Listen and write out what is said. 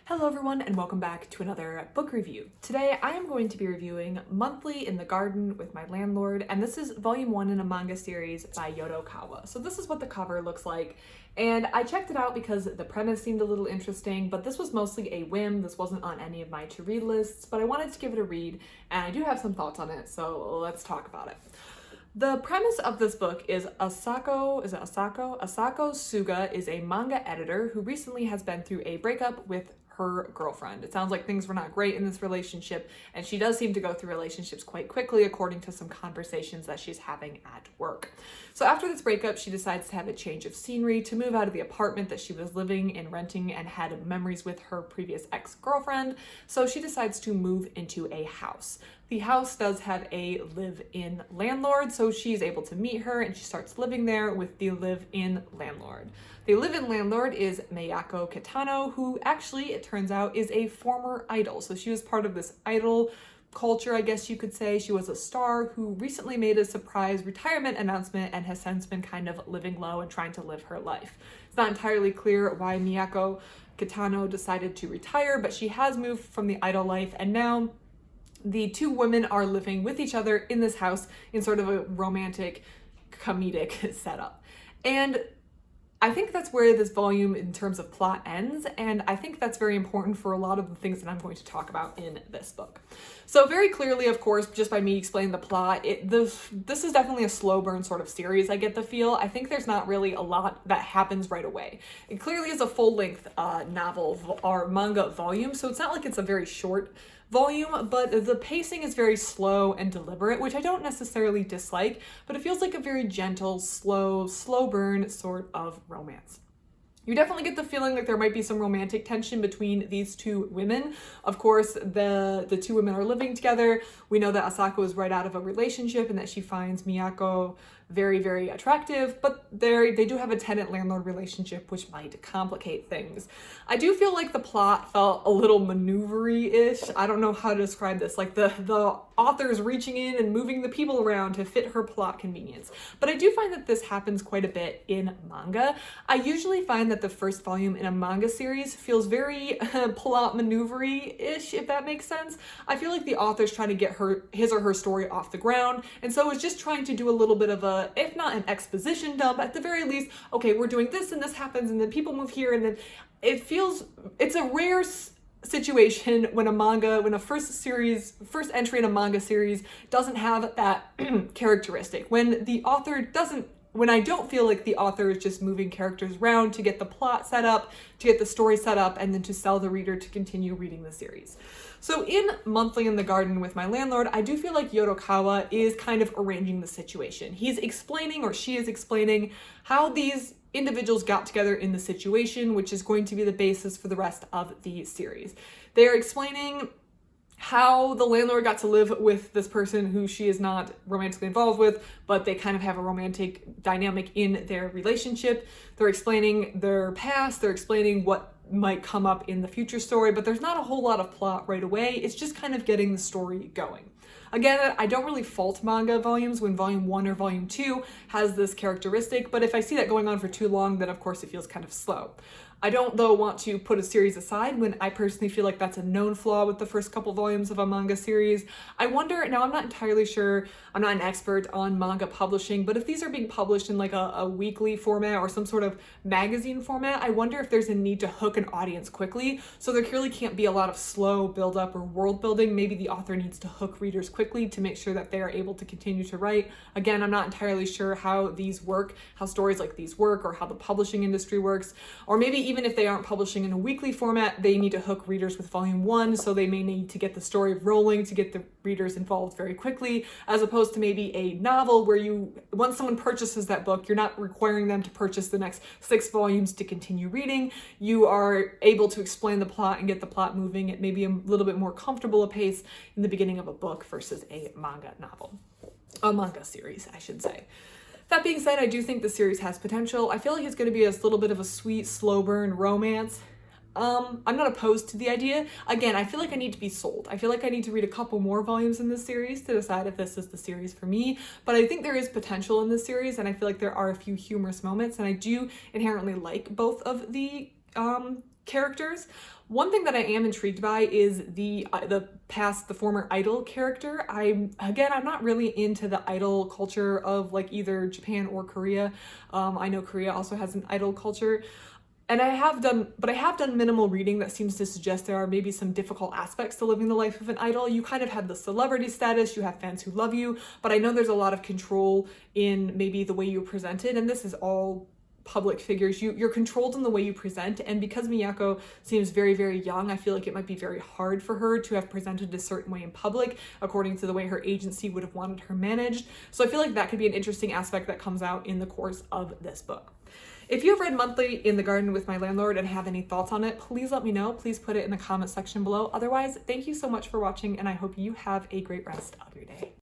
Hello everyone and welcome back to another book review. Today I am going to be reviewing Monthly in the Garden with My Landlord, and this is volume 1 in a manga series by Yodokawa. So this is what the cover looks like, and I checked it out because the premise seemed a little interesting, but this was mostly a whim. This wasn't on any of my to-read lists, but I wanted to give it a read, and I do have some thoughts on it, so let's talk about it. The premise of this book is Asako Suga is a manga editor who recently has been through a breakup with her girlfriend. It sounds like things were not great in this relationship, and she does seem to go through relationships quite quickly according to some conversations that she's having at work. So after this breakup, she decides to have a change of scenery, to move out of the apartment that she was living and renting and had memories with her previous ex-girlfriend. So she decides to move into a house. The house does have a live-in landlord, so she's able to meet her and she starts living there with the live-in landlord. The live-in landlord is Miyako Kitano, who actually, it turns out, is a former idol. So she was part of this idol culture, I guess you could say. She was a star who recently made a surprise retirement announcement and has since been kind of living low and trying to live her life. It's not entirely clear why Miyako Kitano decided to retire, but she has moved from the idol life, and now the two women are living with each other in this house in sort of a romantic, comedic setup. And I think that's where this volume in terms of plot ends, and I think that's very important for a lot of the things that I'm going to talk about in this book. So very clearly, of course, just by me explaining the plot, this is definitely a slow burn sort of series, I get the feel. I think there's not really a lot that happens right away. It clearly is a full-length novel or manga volume, so it's not like it's a very short volume, but the pacing is very slow and deliberate, which I don't necessarily dislike, but it feels like a very gentle, slow burn sort of romance. You definitely get the feeling like there might be some romantic tension between these two women. Of course, the two women are living together. We know that Asako is right out of a relationship and that she finds Miyako very, very attractive, but they do have a tenant-landlord relationship, which might complicate things. I do feel like the plot felt a little maneuvery-ish. I don't know how to describe this, like the author's reaching in and moving the people around to fit her plot convenience. But I do find that this happens quite a bit in manga. I usually find that the first volume in a manga series feels very plot maneuvery-ish, if that makes sense. I feel like the author's trying to get his or her story off the ground, and so is just trying to do a little bit of a, if not an exposition dump, at the very least, okay, we're doing this and this happens and then people move here, and then it's a rare situation when a first entry in a manga series doesn't have that characteristic. When I don't feel like the author is just moving characters around to get the plot set up, to get the story set up, and then to sell the reader to continue reading the series. So in Monthly in the Garden with My Landlord, I do feel like Yodokawa is kind of arranging the situation. He's explaining, or she is explaining, how these individuals got together in the situation, which is going to be the basis for the rest of the series. They are explaining how the landlord got to live with this person who she is not romantically involved with, but they kind of have a romantic dynamic in their relationship. They're explaining their past, they're explaining what might come up in the future story, but there's not a whole lot of plot right away. It's just kind of getting the story going. Again, I don't really fault manga volumes when volume 1 or volume 2 has this characteristic, but if I see that going on for too long, then of course it feels kind of slow. I don't, though, want to put a series aside when I personally feel like that's a known flaw with the first couple volumes of a manga series. I wonder, now I'm not entirely sure, I'm not an expert on manga publishing, but if these are being published in like a weekly format or some sort of magazine format, I wonder if there's a need to hook an audience quickly. So there clearly can't be a lot of slow build-up or world building. Maybe the author needs to hook readers quickly to make sure that they are able to continue to write. Again, I'm not entirely sure how these work, how stories like these work, or how the publishing industry works, or maybe even if they aren't publishing in a weekly format, they need to hook readers with volume 1, so they may need to get the story rolling to get the readers involved very quickly, as opposed to maybe a novel where once someone purchases that book, you're not requiring them to purchase the next 6 volumes to continue reading. You are able to explain the plot and get the plot moving at maybe a little bit more comfortable a pace in the beginning of a book versus a manga series, I should say. That being said, I do think the series has potential. I feel like it's going to be a little bit of a sweet, slow burn romance. I'm not opposed to the idea. Again, I feel like I need to be sold. I feel like I need to read a couple more volumes in this series to decide if this is the series for me. But I think there is potential in this series, and I feel like there are a few humorous moments, and I do inherently like both of the characters. One thing that I am intrigued by is the former idol character. I'm not really into the idol culture of like either Japan or Korea. I know Korea also has an idol culture. And I have done minimal reading that seems to suggest there are maybe some difficult aspects to living the life of an idol. You kind of have the celebrity status, you have fans who love you, but I know there's a lot of control in maybe the way you're presented, and this is all public figures. You're controlled in the way you present, and because Miyako seems very, very young, I feel like it might be very hard for her to have presented a certain way in public according to the way her agency would have wanted her managed. So I feel like that could be an interesting aspect that comes out in the course of this book. If you have read Monthly in the Garden with My Landlord and have any thoughts on it, please let me know. Please put it in the comment section below. Otherwise, thank you so much for watching, and I hope you have a great rest of your day.